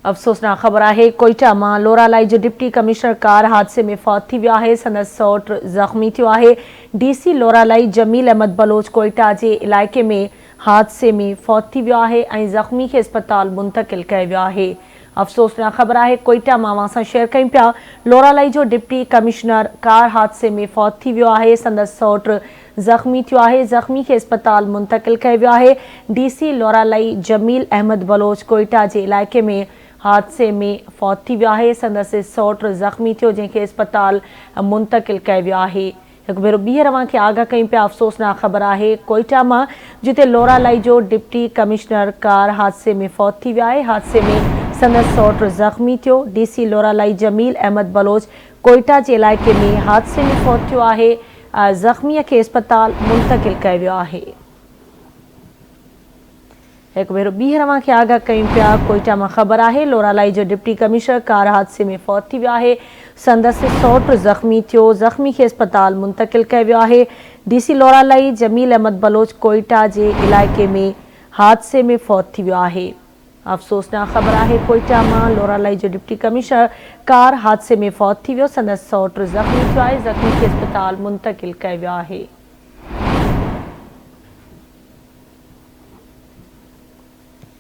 अफ़सोसनाक ख़बर आहे कोयटा मां लोरालाई जो डिप्टी कमिश्नर कार हादसे में फौत थी वियो आहे। संदसि सौट ज़ख़्मी थियो आहे। डीसी लोरालाई जमील अहमद बलोच कोयटा जे इलाइक़े में हादसे में फौत थी वियो आहे ऐं ज़ख़्मी खे अस्पताल मुंतक़िल कयो वियो आहे। अफ़सोसनाक ख़बर आहे कोयटा मां असां शेयर कयूं पिया। लोरालाई जो डिप्टी कमिश्नर कार हादसे में फौत थी वियो आहे। संदसि सौट ज़ख़्मी थियो आहे। ज़ख़्मी खे अस्पताल मुंतक़िल कयो वियो आहे। डीसी लोरालाई जमील अहमद बलोच कोयटा जे इलाइक़े में हादसे में फौत थी वियो आहे। संदसि सौट ज़ख़्मी थियो जंहिंखे अस्पताल मुंतक़िल कयो वियो आहे। हिकु भेरो ॿीहर अव्हांखे आगाह कयूं पिया। अफ़सोसनाक ख़बर आहे कोयटा मां जिते लोरालाई जो डिप्टी कमिश्नर कार हादसे में फौत थी वियो आहे। हादसे में संदसि सौट ज़ख़्मी थियो। डीसी लोरालाई जमील अहमद बलोच कोयटा जे इलाइक़े में हादसे में फौत थियो आहे। ज़ख़्मीअ खे अस्पताल मुंतक़िल कयो वियो आहे। एक भेरो ॿीहर अव्हांखे आगाह कयूं पिया। कोयटा मां ख़बर आहे लोरालाई जो डिप्टी कमिश्नर कार हादसे में फौत थी वियो आहे। संदसि सौट ज़ख़्मी थियो। ज़ख़्मी खे अस्पताल मुंतक़िल कयो वियो आहे। डीसी लोरालाई जमील अहमद बलोच कोयटा जे इलाइक़े में हादसे में फौत थी वियो आहे। अफ़सोसनाक ख़बर आहे कोयटा मां लोरालाई जो डिप्टी कमिश्नर कार हादसे में फौत थी वियो। संदसि सौट ज़ख़्मी थियो आहे। ज़ख़्मी खे अस्पताल मुंतक़िल कयो वियो आहे।